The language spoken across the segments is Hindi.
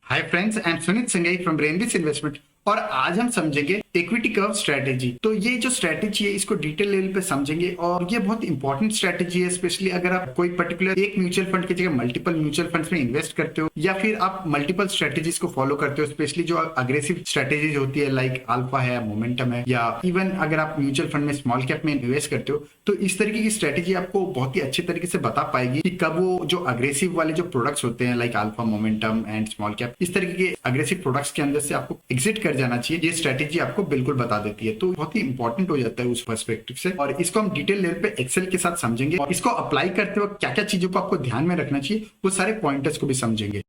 Hi friends, I am Sunit Sangai from Brainbis investment और आज हम समझेंगे इक्विटी कर्व स्ट्रेटेजी। तो ये जो स्ट्रेटेजी है इसको डिटेल लेवल पे समझेंगे और ये बहुत इंपॉर्टेंट स्ट्रेटेजी है, स्पेशली अगर आप कोई पर्टिकुलर एक म्यूचुअल फंड की जगह मल्टीपल म्यूचुअल फंड्स में इन्वेस्ट करते हो या फिर आप मल्टीपल स्ट्रेटेजीज को फॉलो करते हो, स्पेशली जो अग्रेसिव स्ट्रेटेजीज होती है लाइक अल्फा है, मोमेंटम है, या इवन अगर आप म्यूचुअल फंड में स्मॉल कैप में इन्वेस्ट करते हो तो इस तरीके की स्ट्रेटेजी आपको बहुत ही अच्छे तरीके से बता पाएगी कि कब वो जो अग्रेसिव वाले जो प्रोडक्ट्स होते हैं like alpha, momentum and small cap, इस तरीके के अग्रेसिव प्रोडक्ट्स के अंदर से आपको एग्जिट कर जाना चाहिए। ये स्ट्रेटेजी आपको बिल्कुल बता देती है, तो बहुत ही इंपॉर्टेंट हो जाता है उस पर्सपेक्टिव से। और इसको हम डिटेल लेवल पे एक्सेल के साथ समझेंगे और इसको अप्लाई करते वक्त क्या क्या चीजों को आपको ध्यान में रखना चाहिए वो सारे पॉइंटर्स को भी समझेंगे।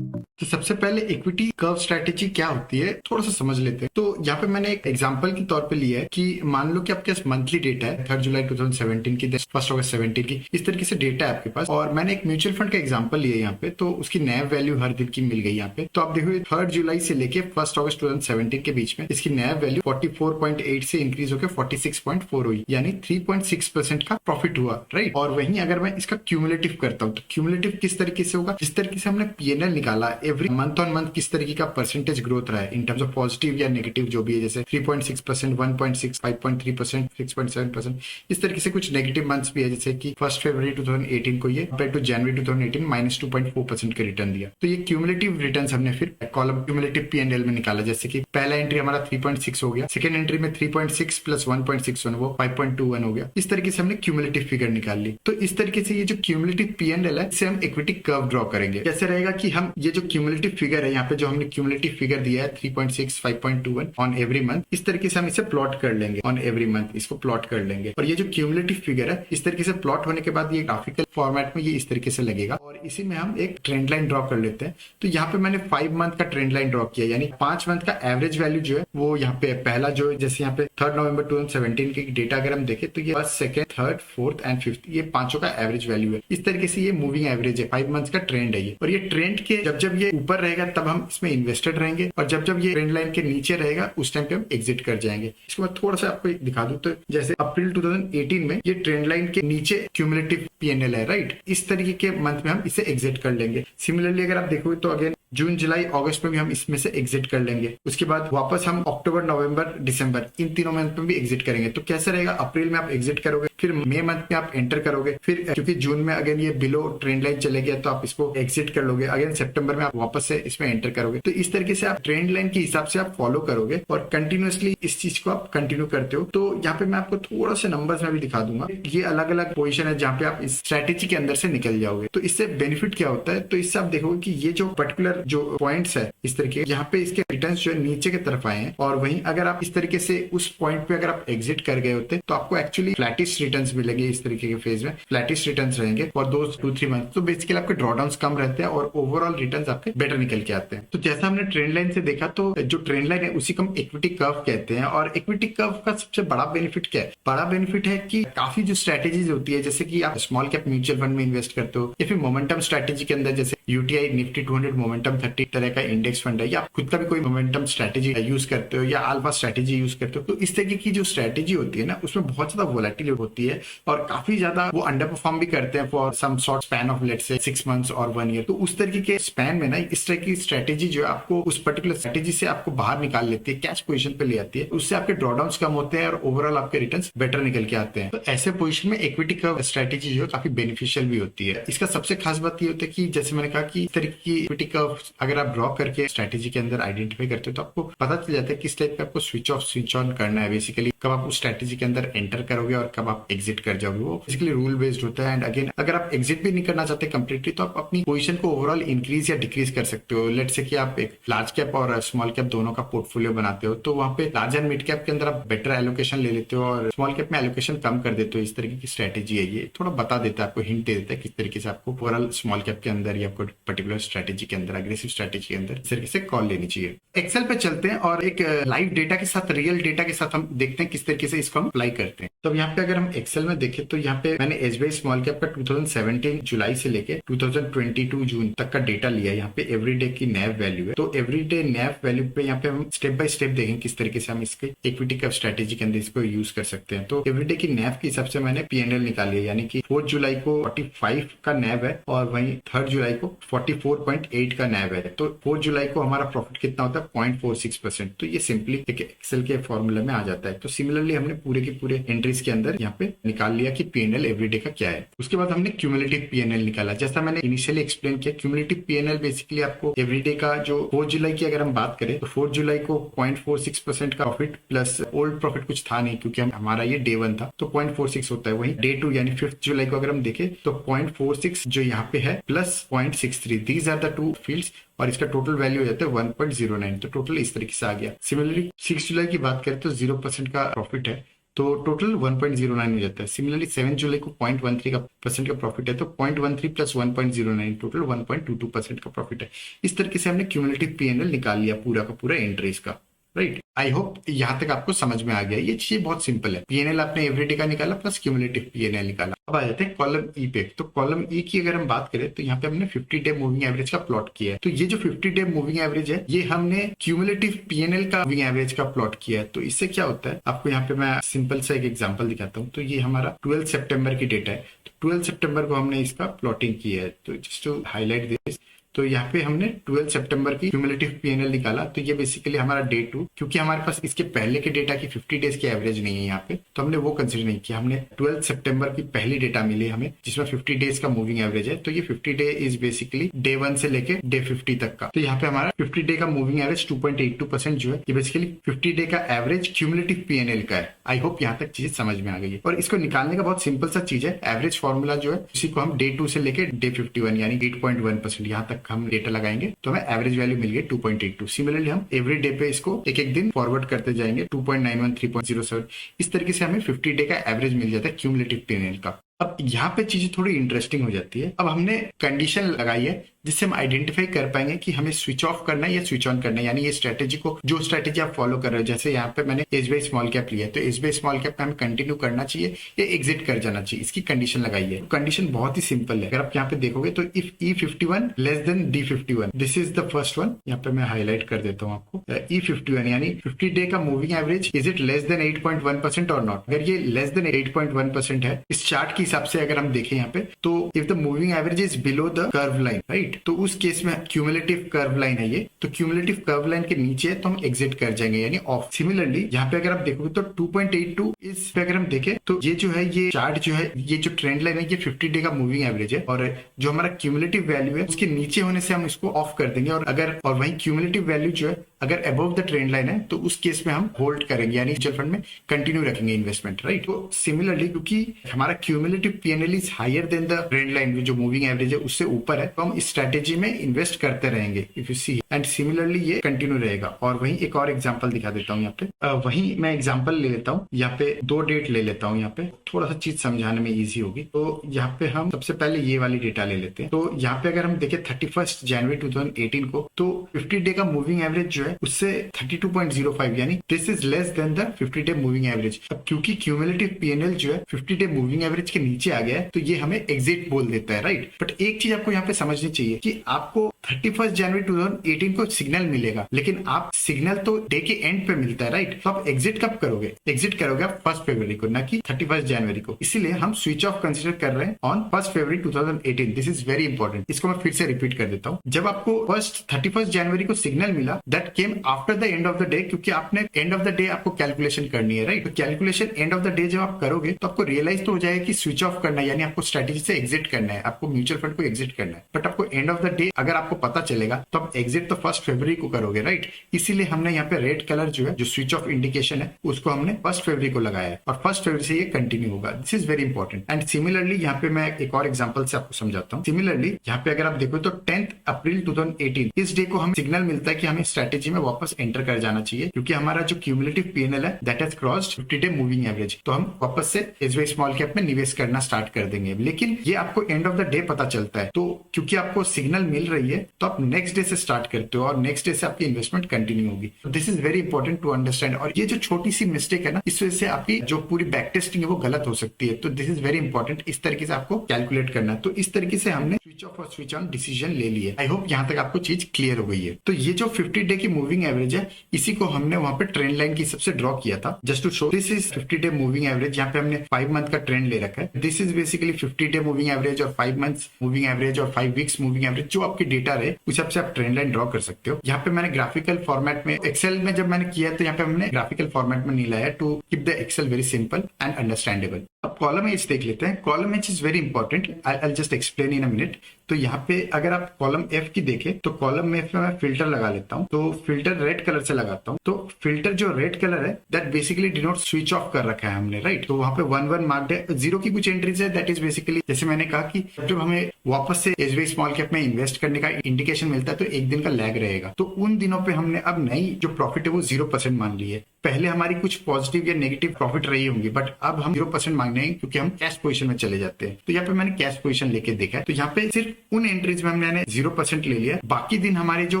तो सबसे पहले इक्विटी कर्व स्ट्रेटेजी क्या होती है थोड़ा सा समझ लेते हैं। तो यहाँ पे मैंने एक एग्जांपल के तौर पे लिया है कि मान लो कि आपके पास मंथली डेटा है 3 जुलाई 2017 की, 1 अगस्त 17 की, इस तरीके से डेटा है आपके पास। और मैंने एक म्यूचुअल फंड का एग्जांपल लिया है यहाँ पे, तो उसकी नैव वैल्यू हर दिन की मिल गई यहाँ पे। तो आप देखो 3 जुलाई से लेके 1 अगस्त 2017 के बीच में इसकी नैव वैल्यू 44.8 से इंक्रीज होकर 46.4 हुई, यानी 3.6% का प्रॉफिट हुआ, राइट। और वहीं अगर मैं इसका क्यूमुलेटिव करता हूँ तो क्यूमुलेटिव किस तरीके से होगा, जिस तरीके से हमने पीएनएल निकाला एवरी मंथ ऑन मंथ किस तरीके का परसेंटेज ग्रोथ रहा है इन टर्म्स ऑफ पॉजिटिव या नेगेटिव जो भी है, जैसे 3.6%, 1.6, 5.3%, 6.7%, इस तरीके से कुछ नेगेटिव मंथ्स भी है, जैसे कि 1 फरवरी 2018 को ये कंपेयर टू जनवरी 2018 -2.4% का रिटर्न दिया। तो ये क्यूमुलेटिव रिटर्न्स हमने फिर कॉलम क्यूमुलेटिव पीएनएल में निकाला, जैसे कि पहला एंट्री हमारा 3.6 हो गया, सेकंड एंट्री में 3.6 प्लस 1.61 वो 5.21 हो गया। इस तरीके से हमने क्यूमुलेटिव फिगर निकाल ली। तो इस तरीके से ये जो क्यूमुलेटिव पीएनएल है इसे हम इक्विटी कर्व ड्रॉ करेंगे। कैसे रहेगा कि हम ये जो क्यूमुलेटिव फिगर है यहाँ पे जो हमने क्यूमुलेटिव फिगर दिया है 3.6, 5.21 ऑन एवरी मंथ, इस तरीके से हम इसे प्लॉट कर लेंगे ऑन एवरी मंथ, इसको प्लॉट कर लेंगे। और ये जो क्यूमुलेटिव फिगर है इस तरीके से प्लॉट होने के बाद ये ग्राफिकल फॉर्मेट में ये इस तरीके से लगेगा और इसी में हम एक ट्रेंड लाइन ड्रॉ कर लेते हैं। तो यहाँ पे मैंने 5 मंथ का ट्रेंड लाइन ड्रॉ किया, यानी 5 मंथ का एवरेज वैल्यू जो है वो यहाँ पे पहला जो जैसे यहाँ पे 3 नवंबर 2017 की डेटा अगर हम देखें तो ये first, second, third, fourth and fifth, ये पांचों का एवरेज वैल्यू है। इस तरीके से ये मूविंग एवरेज है, 5 मंथ का ट्रेंड है ये। और ये ट्रेंड के जब ये ऊपर रहेगा तब हम इसमें इन्वेस्टेड रहेंगे और जब ये ट्रेंड लाइन के नीचे रहेगा उस टाइम पे हम एग्जिट कर जाएंगे। इसको मैं थोड़ा सा आपको दिखा दूं तो जैसे अप्रैल 2018 में ये ट्रेंड लाइन के नीचे क्यूमुलेटिव पीएनएल है, राइट। इस तरीके के मंथ में हम इसे एग्जिट कर लेंगे। सिमिलरली अगर आप देखोगे तो अगेन जून, जुलाई, अगस्त में भी हम इसमें से एग्जिट कर लेंगे। उसके बाद वापस हम अक्टूबर, नवंबर, दिसंबर, इन तीनों मंथ में भी एग्जिट करेंगे। तो कैसे रहेगा, अप्रैल में आप एग्जिट करोगे, फिर मई मंथ में आप एंटर करोगे, फिर क्योंकि जून में अगेन ये बिलो ट्रेंड लाइन चले गया तो आप इसको एग्जिट कर लोगे, अगेन सितंबर में आप वापस से इसमें एंटर करोगे। तो इस तरीके से आप ट्रेंड लाइन के हिसाब से आप फॉलो करोगे और कंटिन्यूअसली इस चीज को आप कंटिन्यू करते हो। तो यहाँ पे मैं आपको थोड़ा सा नंबर्स में भी दिखा दूंगा। ये अलग अलग पोजिशन है जहाँ पे आप इस स्ट्रेटेजी के अंदर से निकल जाओगे। तो इससे बेनिफिट क्या होता है, तो इससे आप देखोगे कि ये जो पर्टिकुलर जो पॉइंट्स है इस तरीके यहाँ पे इसके रिटर्न्स जो है नीचे की तरफ आए हैं। और वहीं अगर आप इस तरीके से उस पॉइंट पे अगर आप एग्जिट कर गए होते तो आपको एक्चुअली फ्लैटिश रिटर्न्स मिलेंगे। इस तरीके के फेज में फ्लैटिश रिटर्न्स रहेंगे और 2-3 मंथ। तो बेसिकली आपके ड्रॉडाउन्स कम रहते हैं और ओवरऑल रिटर्न्स आपके बेटर निकल के आते हैं। तो जैसा हमने ट्रेंड लाइन से देखा तो जो ट्रेंड लाइन है उसी को हम इक्विटी कर्व कहते हैं। और इक्विटी कर्व का सबसे बड़ा बेनिफिट क्या है, बड़ा बेनिफिट है कि काफी जो स्ट्रेटेजीज होती है, जैसे कि आप स्मॉल कैप म्यूचुअल फंड में इन्वेस्ट करते हो या फिर मोमेंटम स्ट्रेटेजी के अंदर जैसे यूटीआई निफ्टी 200 मोमेंटम 30 तरह का इंडेक्स फंड है, या आप खुद का भी कोई मोमेंटम स्ट्रेटेजी यूज करते हो या अल्फा स्ट्रेटेजी यूज करते हो, तो इस तरीके की जो स्ट्रेटेजी होती है ना उसमें बहुत ज्यादा वोलेटिलिटी होती है और काफी ज्यादा वो अंडर परफॉर्म भी करते हैं for some short span of let's say 6 months और 1 ईयर। तो उस तरीके के स्पैन में ना इस तरह की स्ट्रेटेजी जो है आपको उस पर्टिकुलर स्ट्रेटेजी से आपको बाहर निकाल लेती है, कैश पोजीशन पे ले आती है। उससे आपके ड्रॉडाउन्स कम होते हैं और ओवरऑल आपके रिटर्न्स बेटर निकल के आते हैं। तो ऐसे पोजीशन में इक्विटी कर्व स्ट्रेटेजी जो है काफी बेनिफिशियल भी होती है। इसका सबसे खास बात ये होती है कि जैसे मैंने कहा कि इस तरीके की इक्विटी कर्व अगर आप ड्रॉ करके स्ट्रेटेजी के अंदर आइडेंटिफाई करते हो तो आपको पता चल जाता है किस टाइप पे आपको स्विच ऑफ स्विच ऑन करना है। बेसिकली कब आप उस स्ट्रेटेजी के अंदर एंटर करोगे और कब आप एग्जिट कर जाओगे, वो बेसिकली रूल बेस्ड होता है। एंड अगेन अगर आप एग्जिट भी नहीं करना चाहते कंप्लीटली तो आप अपनी पोजीशन को ओवरऑल इंक्रीज या डिक्रीज कर सकते हो। लेट्स से कि आप एक लार्ज कैप और स्मॉल कैप दोनों का पोर्टफोलियो बनाते हो तो वहां पे लार्ज एंड मिड कैप के अंदर आप बेटर एलोकेशन ले लेते हो और स्मॉल कैप में एलोकेशन कम कर देते हो। इस तरीके की स्ट्रेटेजी है, ये थोड़ा बता देता है आपको, हिंट दे देता है किस तरीके से आपको ओवरऑल स्मॉल कैप के अंदर या कोई पर्टिकुलर स्ट्रेटेजी के अंदर एग्रेसिव स्ट्रेटेजी के अंदर इस तरीके से कॉल लेनी चाहिए। एक्सेल पे चलते हैं और एक लाइव डेटा के साथ, रियल डेटा के साथ हम देखते हैं किस तरीके से इसको हम अप्लाई करते हैं। तो यहाँ पे अगर हम एक्सेल में देखें तो यहाँ पे मैंने एसबीआई स्मॉल कैप का 2017 जुलाई से लेके 2022 जून तक का डेटा लिया है। यहाँ पे एवरीडे की नैव वैल्यू है, तो एवरीडे नैव वैल्यू पे यहाँ पे हम स्टेप बाय स्टेप देखेंगे किस तरीके से हम इसके इक्विटी कर्व स्ट्रेटेजी के अंदर इसको यूज कर सकते हैं। तो एवरीडे की नैव के हिसाब से मैंने पीएनएल निकाली है, यानी कि 4 जुलाई को 45 का नैव है और वहीं 3 जुलाई को 44.8 का नैव है। तो 4 जुलाई को हमारा प्रॉफिट कितना होता है 0.46%। तो ये सिंपली एक एक्सेल के फॉर्मूले में आ जाता है। तो सिमिलरली हमने पूरे के पूरे एंट्रीज के अंदर यहाँ पे निकाल लिया कि पीएनएल एवरीडे का क्या है। उसके बाद हमने क्यूमुलेटिव पीएनएल निकाला। जैसा मैंने इनिशियली एक्सप्लेन किया, क्यूमुलेटिव पीएनएल बेसिकली आपको एवरीडे का जो 4 जुलाई की अगर हम बात करें तो 4 जुलाई को 0.46% का प्रॉफिट प्लस ओल्ड प्रॉफिट कुछ था नहीं क्योंकि हमारा ये डे 1 था, तो 0.46 होता है। वहीं डे 2 यानी 5 जुलाई को अगर हम देखें तो 0.46 जो यहाँ पे है plus 0.63, these are the two fields और इसका टोटल वैल्यू हो जाता है 1.09। तो टोटल इस तरीके से आ गया। सिमिलरली 6 जुलाई की बात करें तो 0% का प्रॉफिट है, तो टोटल 1.09 हो जाता है। सिमिलरली 7 जुलाई को 0.13% का प्रॉफिट है, तो 0.13 प्लस 1.09 टोटल 1.22% का प्रॉफिट है। इस तरीके से हमने क्यूमुलेटिव पीएनएल निकाल लिया पूरा का पूरा एंट्रीज का, राइट। आई होप यहाँ तक आपको समझ में आ गया। ये चीज बहुत सिंपल है। पीएनएल आपने एवरीडे का निकाला प्लस क्यूमुलेटिव पीएनएल निकाला। अब आ जाते हैं कॉलम ई पे। तो कॉलम ई की अगर हम बात करें तो यहाँ पे हमने 50 डे मूविंग एवरेज का प्लॉट किया है। तो ये जो 50 डे मूविंग एवरेज है ये हमने क्यूमुलेटिव पीएनएल का मूविंग एवरेज का प्लॉट किया है। तो इससे क्या होता है आपको यहाँ पे मैं सिंपल सा एक एग्जाम्पल दिखाता हूँ। तो ये हमारा 12 सितंबर की डेटा है। तो 12 सितंबर को हमने इसका प्लॉटिंग किया है। तो जस्ट टू हाईलाइट दिस, तो यहाँ पे हमने 12 सितंबर की क्यूमुलेटिव पीएनएल निकाला। तो ये बेसिकली हमारा डे 2, क्योंकि हमारे पास इसके पहले के डेटा की 50 डेज की एवरेज नहीं है यहाँ पे, तो हमने वो कंसिडर नहीं किया। हमने 12 सितंबर की पहली डेटा मिली हमें जिसमें 50 डेज का मूविंग एवरेज है। तो ये 50 डे इज बेसिकली डे 1 से लेके डे 50 तक का। तो यहाँ पे हमारा 50 डे का मूविंग एवरेज 2.82% जो है ये बेसिकली 50 डे का एवरेज क्यूमुलेटिव पीएनएल का है। आई होप यहाँ तक चीज समझ में आ गई है। और इसको निकालने का बहुत सिंपल सा चीज है। एवरेज फॉर्मूला जो है उसी को हम डे 2 से लेके डे 51 यानी 8.1% यहाँ तक हम डेटा लगाएंगे तो हमें एवरेज वैल्यू मिल गई 2.82। सिमिलरली हम एवरी डे पे इसको एक एक दिन फॉरवर्ड करते जाएंगे 2.91, 3.07, इस तरीके से हमें 50 डे का एवरेज मिल जाता है क्यूमुलेटिव पीएनएल का। अब यहाँ पे चीजें थोड़ी इंटरेस्टिंग हो जाती है। अब हमने कंडीशन लगाई है जिससे हम आइडेंटिफाई कर पाएंगे कि हमें स्विच ऑफ करना है या स्विच ऑन करना है, यानी ये स्ट्रेटेजी को, जो स्ट्रेटेजी आप फॉलो कर रहे हो। जैसे यहाँ पे मैंने एसबीआई स्मॉल कैप लिया है, तो एसबीआई स्मॉल कैप पे हमें कंटिन्यू करना चाहिए या एग्जिट कर जाना चाहिए, इसकी कंडीशन लगाई है। कंडीशन बहुत ही सिंपल है। अगर आप यहाँ पे देखोगे तो if E51 less than D51, this is the first one. यहाँ पे मैं हाईलाइट कर देता हूँ आपको। E51 यानी 50 डे का moving average, is it less than 8.1% और नॉट। अगर ये लेस देन 8.1% है इस चार्ट के हिसाब से, अगर हम देखें यहाँ पे, तो if the moving average is below the curve line, right, तो उस केस में क्यूमुलेटिव कर्व लाइन है ये, तो क्यूमुलेटिव कर्व लाइन के नीचे है तो हम एग्जिट कर जाएंगे यानी ऑफ। सिमिलरली यहाँ पे अगर आप देखोगे तो 2.82 इस पे अगर हम देखें तो ये जो है ये चार्ट जो है, ये जो ट्रेंड लाइन है ये 50 डे का मूविंग एवरेज है और जो हमारा क्यूमुलेटिव वैल्यू है उसके नीचे होने से हम इसको ऑफ कर देंगे। और वही क्यूमुलेटिव वैल्यू जो है अगर अबव द ट्रेंड लाइन है तो उस केस में हम होल्ड करेंगे यानी म्यूचुअल फंड में कंटिन्यू रखेंगे इन्वेस्टमेंट, राइट। तो सिमिलरली क्योंकि हमारा cumulative PNL is higher than the trend line, जो मूविंग एवरेज है उससे ऊपर है, तो हम इस स्ट्रेटेजी में इन्वेस्ट करते रहेंगे if you see, and similarly ये कंटिन्यू रहेगा। और वहीं एक और एग्जांपल दिखा देता हूँ यहाँ पे। वहीं मैं एग्जांपल ले लेता हूँ, यहाँ पे 2 डेट ले लेता हूँ, यहाँ पे थोड़ा सा चीज समझाने में इजी होगी। तो यहाँ पे हम सबसे पहले ये वाली डेटा ले लेते हैं। तो यहाँ पे अगर हम देखें 31 जनवरी 2018 को, तो 50 डे का मूविंग एवरेज जो है उससे 32.05 यानी this is less than the 50 day moving average. अब क्योंकि क्यूमुलेटिव पीएनएल जो है 50 डे मूविंग एवरेज के नीचे आ गया है तो ये हमें एग्जिट बोल देता है, राइट। बट एक चीज आपको यहाँ पे समझनी चाहिए कि आपको 31 जनवरी 2018 को सिग्नल मिलेगा, लेकिन आप सिग्नल तो डे के एंड पे मिलता है, राइट। तो आप एग्जिट कब करोगे? एग्जिट करोगे आप 1 फरवरी को, ना कि 31 जनवरी को। इसीलिए हम स्विच ऑफ कंसीडर कर रहे हैं on 1 February 2018। This is very important. इसको मैं फिर से रिपीट कर देता हूँ। जब आपको 31 जनवरी को सिग्नल मिला, that came after the end of the day, क्योंकि आपने एंड ऑफ द डे आपको कैलकुलेशन करनी है, राइट। तो calculation end of the day जब आप करोगे तो आपको रियलाइज तो हो जाएगा कि स्विच ऑफ करना है, यानी आपको स्ट्रेटेजी से एग्जिट करना है, आपको म्यूचुअल फंड को एग्जिट करना है। बट आपको एंड ऑफ द डे अगर आपको पता चलेगा तो आप एग्जिट तो 1 फरवरी को करोगे, राइट। इसीलिए हमने यहाँ पे रेड कलर जो है, जो स्विच ऑफ इंडिकेशन है, उसको हमने 1 फरवरी को लगाया है और 1 फरवरी से ये कंटिन्यू होगा। This is very important. And similarly यहाँ पे मैं एक और एग्जांपल से आपको समझाता हूँ। सिमिलरली यहाँ पे अगर आप देखो तो 10 अप्रैल 2018 इस डे को हम सिग्नल मिलता है कि हमें स्ट्रेटेजी में वापस एंटर कर जाना चाहिए, क्योंकि हमारा जो क्यूमुलेटिव पीएनएल है that has crossed 50 day moving average. तो हम वापस से एसबीआई स्मॉल कैप में निवेश करना स्टार्ट कर देंगे। लेकिन ये आपको एंड ऑफ द डे पता चलता है, तो क्योंकि आपको सिग्नल मिल रही है है तो आप नेक्स्ट डे से स्टार्ट करते हो और नेक्स्ट डे से आपकी इन्वेस्टमेंट कंटिन्यू होगी। This is very important to understand. और ये जो छोटी सी मिस्टेक है ना, इस वजह से आपकी जो पूरी बैक टेस्टिंग है वो गलत हो सकती है। तो दिस इज वेरी इंपॉर्टेंट, इस तरीके से आपको कैलकुलेट करना है। तो इस तरीके से हमने स्विच ऑफ और स्विच ऑन डिसीजन ले लिए। आई होप यहाँ तक आपको चीज क्लियर हो गई है। तो ये जो 50 डे की मूविंग एवरेज है, इसी को हमने वहां पे ट्रेंड लाइन की सबसे ड्रॉ किया था just to show this is 50 day moving average. यहाँ पे हमने 5 मंथ का ट्रेंड ले रखा है। This is basically 50 day moving average और 5 मंथ्स मूविंग एवरेज और 5 वीक्स मूविंग एवरेज, जो आपकी डेटा रहे उस हिसाब से आप ट्रेंड लाइन ड्रॉ कर सकते हो। यहाँ पे मैंने ग्राफिकल फॉर्मेट में, एक्सेल में जब मैंने किया तो यहाँ पे हमने ग्राफिकल फॉर्मेट में नहीं लाया to keep the Excel very simple and understandable. अब कॉलम एज देख लेते हैं। Column H is very important, I just explain in a minute. तो यहाँ पे अगर आप कॉलम एफ की देखें तो कॉलम एफ में मैं फिल्टर लगा लेता हूँ। तो फिल्टर रेड कलर से लगाता हूँ। तो फिल्टर जो रेड कलर है that basically denote switch off कर रखा है हमने, राइट। तो वहां पे 1 मार्क्ड है, जीरो की कुछ एंट्रीज है। दैट इज बेसिकली जैसे मैंने कहा कि जब हमें वापस से एसबीआई स्मॉल कैप में इन्वेस्ट करने का इंडिकेशन मिलता है तो एक दिन का लैग रहेगा। तो उन दिनों पे हमने अब नई जो प्रॉफिट है वो 0% मान ली है। पहले हमारी कुछ पॉजिटिव या नेगेटिव प्रॉफिट रही होंगी, बट अब हम 0% मांगने हैं क्योंकि हम कैश पोजीशन में चले जाते हैं। तो यहाँ पे मैंने कैश पोजीशन लेके देखा है। तो यहाँ पे सिर्फ उन एंट्रीज में मैंने 0% ले लिया, बाकी दिन हमारे जो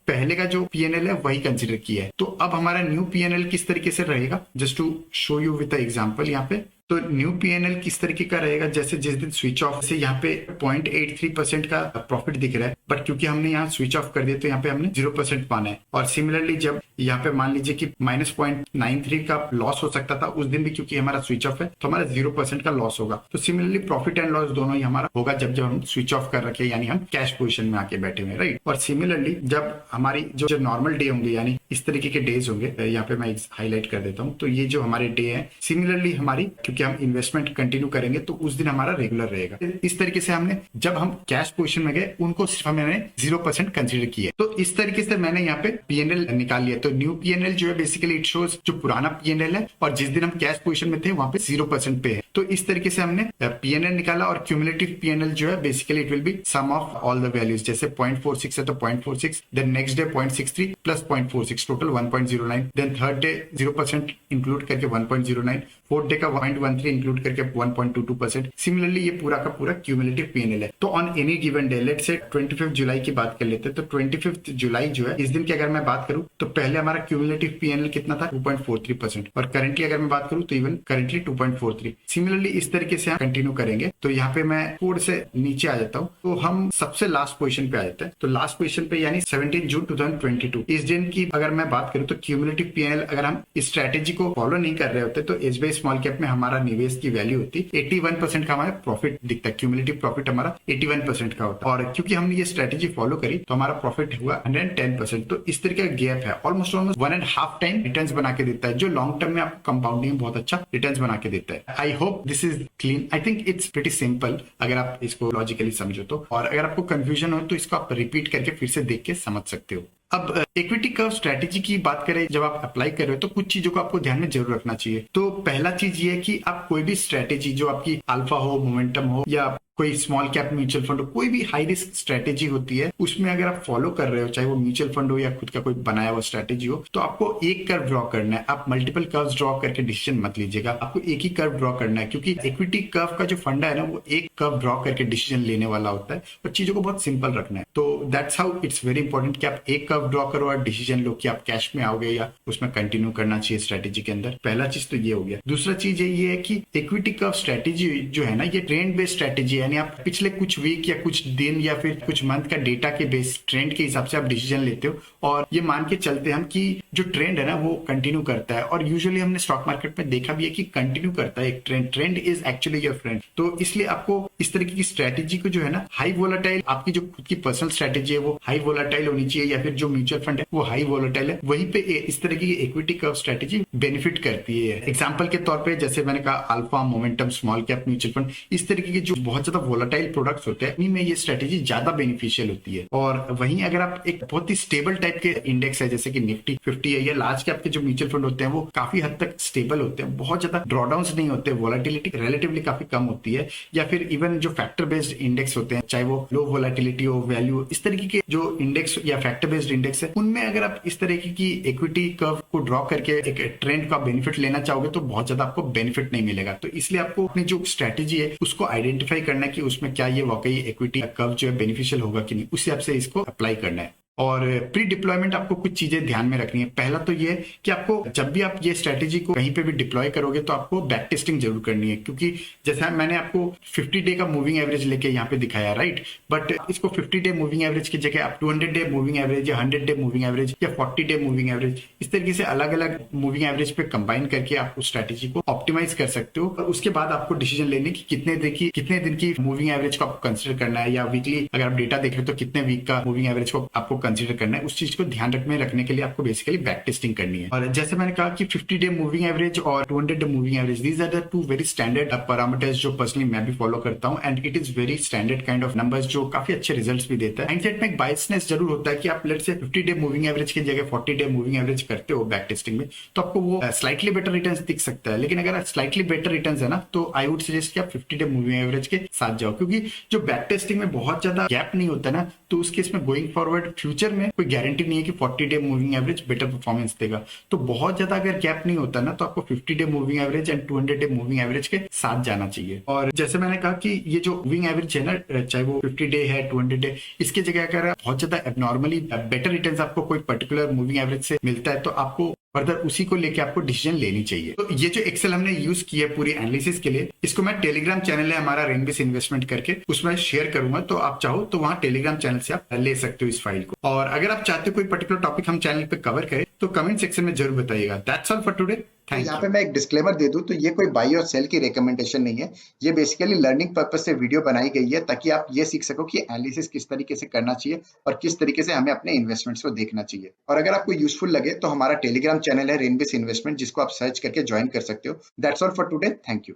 पहले का जो पीएनएल है वही कंसिडर किया है। तो अब हमारा न्यू पीएनएल किस तरीके से रहेगा, just to show you with the example. यहाँ पे तो न्यू पीएनएल किस तरीके का रहेगा, जैसे जिस दिन स्विच ऑफ से यहाँ पे 0.83% का प्रॉफिट दिख रहा है, बट क्योंकि हमने यहाँ स्विच ऑफ कर दिया तो यहाँ पे हमने 0% पाना है। और सिमिलरली जब यहाँ पे मान लीजिए कि -0.93 का लॉस हो सकता था उस दिन भी, क्योंकि हमारा स्विच ऑफ है तो हमारा 0% का लॉस होगा। तो सिमिलरली प्रॉफिट एंड लॉस दोनों ही हमारा होगा जब हम स्विच ऑफ कर रखे, यानी हम कैश पोजिशन में आके बैठे हुए, राइट। और सिमिलरली जब हमारी जो नॉर्मल डे होंगे, यानी इस तरीके के डेज होंगे, यहाँ पे मैं हाईलाइट कर देता हूँ। तो ये जो हमारे डे है, सिमिलरली हमारी क्योंकि हम इन्वेस्टमेंट कंटिन्यू करेंगे तो उस दिन हमारा रेगुलर रहेगा। इस तरीके से हमने जब हम कैश पोजीशन में गए उनको सिर्फ हमने 0% कंसीडर किया। तो इस तरीके से मैंने यहाँ पे पीएनएल निकाल लिया। तो न्यू पीएनएल जो है बेसिकली इट शोज जो पुराना पीएनएल है और जिस दिन हम कैश पोजीशन में थे वहां पे 0% पे है। तो इस तरीके से हमने पीएनएल निकाला। और क्यूमुलेटिव पीएनएल जो है basically it will be sum of all the values. जैसे 0.46 है तो 0.46, then next day 0.63 plus 0.46, total 1.09, then third day 0% include करके 1.09, फोर्थ डे का 0.13 इंक्लूड करके 1.22%। सिमिलरली ये पूरा का पूरा क्यूमुलेटिव पीएनएल है। तो on any given day, let's say 25 जुलाई की बात कर लेते हैं। तो 25 जुलाई जो है इस दिन की अगर मैं बात करूं तो पहले हमारा क्यूमुलेटिव पीएनएल कितना था, 2.43%। और करंटली अगर मैं बात करूं तो इवन करंटली 2.43। सिमिलरली इस तरीके से हम कंटिन्यू करेंगे। तो यहाँ पे मैं थोड़े से नीचे आ जाता हूँ। तो हम सबसे लास्ट पोजीशन पे आ जाते हैं। तो लास्ट पोजीशन पे यानी 17 जून 2022 इस दिन की अगर मैं बात करूं तो क्यूमुलेटिव पीएनएल अगर हम इस स्ट्रेटेजी को फॉलो नहीं कर रहे होते तो एसबीआई स्मॉल कैप में हमारा निवेश की वैल्यू होती 81% का हमारा प्रॉफिट दिखता है। क्यूमुलेटिव प्रॉफिट हमारा 81% का होता है। और क्योंकि हमने ये स्ट्रेटेजी फॉलो करी तो हमारा प्रॉफिट हुआ 110%। तो इस तरीके का गैप है, ऑलमोस्ट 1.5 टाइम रिटर्न्स बना के देता है, जो लॉन्ग टर्म में आपको कंपाउंडिंग में बहुत अच्छा रिटर्न्स बना के देता है। I hope this is clean. I think it's pretty simple अगर आप इसको लॉजिकली समझो तो। और अगर आपको कंफ्यूजन हो तो इसको आप रिपीट करके फिर से देख के समझ सकते हो। अब इक्विटी कर्व स्ट्रेटेजी की बात करें, जब आप अप्लाई कर रहे हो तो कुछ चीजों को आपको ध्यान में जरूर रखना चाहिए। तो पहला चीज ये है कि आप कोई भी स्ट्रेटेजी जो आपकी अल्फा हो, मोमेंटम हो या कोई स्मॉल कैप म्यूचुअल फंड हो, कोई भी हाई रिस्क स्ट्रेटेजी होती है, उसमें अगर आप फॉलो कर रहे हो, चाहे वो म्यूचुअल फंड हो या खुद का कोई बनाया हुआ स्ट्रेटेजी हो, तो आपको एक कर्व ड्रॉ करना है। आप मल्टीपल कर्व्स ड्रॉ करके डिसीजन मत लीजिएगा, आपको एक ही कर्व ड्रॉ करना है। क्योंकि इक्विटी कर्व का जो फंडा है ना, वो एक कर्व ड्रॉ करके डिसीजन लेने वाला होता है और चीजों को बहुत सिंपल रखना है। तो that's how it's very important कि आप एक कर्व ड्रॉ करो और डिसीजन लो कि आप कैश में आओगे या उसमें कंटिन्यू करना चाहिए स्ट्रेटेजी के अंदर। पहला चीज तो ये हो गया। दूसरा चीज ये है कि इक्विटी कर्व स्ट्रेटेजी जो है ना, ये ट्रेंड बेस्ड स्ट्रेटेजी है। यानी आप पिछले कुछ वीक या कुछ दिन या फिर कुछ मंथ का डेटा के बेस ट्रेंड के हिसाब से आप डिसीजन लेते हो और ये मान के चलते हैं हम कि जो ट्रेंड है ना वो कंटिन्यू करता है। और यूजुअली हमने स्टॉक मार्केट में देखा भी है कि कंटिन्यू करता है एक trend is actually your friend. तो इसलिए आपको इस तरीके की स्ट्रेटेजी को जो है ना, हाई वोलेटाइल, आपकी जो खुद की पर्सनल स्ट्रेटेजी है वो हाई वोलेटाइल होनी चाहिए, या फिर जो म्यूचुअल फंड है वो हाई वोलेटाइल है, वहीं पे इस तरीके की इक्विटी कर्व स्ट्रेटेजी बेनिफिट करती है। एग्जाम्पल के तौर पर जैसे मैंने कहा alpha, momentum, small cap mutual fund, इस तरीके की जो बहुत ज्यादा वोलेटाइल प्रोडक्ट्स होते हैं इनमें ये स्ट्रेटेजी ज्यादा बेनिफिशियल होती है। और वहीं अगर आप एक बहुत ही स्टेबल टाइप के इंडेक्स है जैसे कि निफ्टी 50 है या लार्ज कैप के जो म्यूचुअल फंड होते हैं वो काफी हद तक स्टेबल होते हैं, बहुत ज्यादा ड्रॉडाउन्स नहीं होते, वोलेटिलिटी रिलेटिवली काफी कम होती है। या फिर इवन जो फैक्टर बेस्ड इंडेक्स होते हैं, चाहे वो लो वोलेटिलिटी हो, वैल्यू, इस तरीके के जो इंडेक्स या फैक्टर बेस्ड इंडेक्स है, उनमें अगर आप इस तरीके की इक्विटी कर्व को ड्रॉ करके एक ट्रेंड का बेनिफिट लेना चाहोगे तो बहुत ज्यादा आपको बेनिफिट नहीं मिलेगा। तो इसलिए आपको अपनी जो स्ट्रेटेजी है उसको आइडेंटिफाई करना कि उसमें क्या ये वाकई इक्विटी कर्व जो है बेनिफिशियल होगा कि नहीं, उस हिसाब से इसको अप्लाई करना है। और प्री डिप्लॉयमेंट आपको कुछ चीजें ध्यान में रखनी है। पहला तो ये है कि आपको जब भी आप ये स्ट्रेटेजी को कहीं पे भी डिप्लॉय करोगे तो आपको बैक टेस्टिंग जरूर करनी है, क्योंकि जैसा मैंने आपको 50 डे का मूविंग एवरेज लेके यहाँ पे दिखाया, राइट, बट इसको 50 डे मूविंग एवरेज की जगह आप 200 डे मूविंग एवरेज या 100 डे मूविंग एवरेज या 40 डे मूविंग एवरेज, इस तरीके से अलग अलग मूविंग एवरेज पे कंबाइन करके आप उस स्ट्रेटेजी को ऑप्टिमाइज कर सकते हो। और उसके बाद आपको डिसीजन लेने की कितने दिन की मूविंग एवरेज को आपको कंसिडर करना है, या वीकली अगर आप डेटा देख रहे हो तो कितने वीक का मूविंग एवरेज को आपको कंसिडर करना है। उस चीज को ध्यान रखने के लिए आपको बेसिकली बैक टेस्टिंग करनी है। और जैसे मैंने कहा कि 50 डे मूविंग एवरेज और 200 day moving average, these are the two very standard parameters जो पर्सनली मैं भी फॉलो करता हूं, and it is very standard kind of numbers जो काफी अच्छे रिजल्ट्स भी देता है। हाइंडसाइट में एक बायसनेस जरूर होता है कि आप let's say 50 day moving average की जगह 40 डे मूविंग एवरेज करते हो बैक टेस्टिंग में, तो आपको वो स्लाइटली बेटर रिटर्न्स दिख सकता है। लेकिन अगर स्लाइटली बेटर रिटर्न्स है ना, तो आई वुड सजेस्ट कि आप 50 डे मूविंग एवरेज के साथ जाओ, क्योंकि जो बैक टेस्टिंग में बहुत ज्यादा गैप नहीं होता ना, तो उस केस में गोइंग फॉरवर्ड फ्यूचर में कोई गारंटी नहीं है कि 40 day moving average better performance देगा। तो बहुत ज्यादा अगर गैप नहीं होता ना, तो आपको 50 day moving average and 200 day moving average के साथ जाना चाहिए। और जैसे मैंने कहा कि ये जो मूविंग एवरेज है ना, चाहे वो 50 डे है 200 डे, इसकी जगह अगर बहुत ज्यादा एबनॉर्मली बेटर रिटर्न्स आपको कोई पर्टिकुलर मूविंग एवरेज से मिलता है, तो आपको फर्दर उसी को लेके आपको डिसीजन लेनी चाहिए। तो ये जो एक्सेल हमने यूज किया है पूरी एनालिसिस के लिए, इसको मैं टेलीग्राम चैनल है हमारा रेनबेस इन्वेस्टमेंट करके, उसमें शेयर करूंगा, तो आप चाहो तो वहां टेलीग्राम चैनल से आप ले सकते हो इस फाइल को। और अगर आप चाहते हो कोई पर्टिकुलर टॉपिक हम चैनल पे कवर करें, तो कमेंट सेक्शन में जरूर बताइएगा। That's all for today. तो थैंक यहाँ यू। पे मैं एक डिस्क्लेमर दे दूं, तो ये कोई बाई और सेल की रिकमेंडेशन नहीं है। ये बेसिकली लर्निंग पर्पस से वीडियो बनाई गई है, ताकि आप ये सीख सको कि एनालिसिस किस तरीके से करना चाहिए और किस तरीके से हमें अपने इन्वेस्टमेंट्स को देखना चाहिए। और अगर आपको यूजफुल लगे तो हमारा टेलीग्राम चैनल है रेनबेस इन्वेस्टमेंट, जिसको आप सर्च करके ज्वाइन कर सकते हो। That's all for today. Thank you.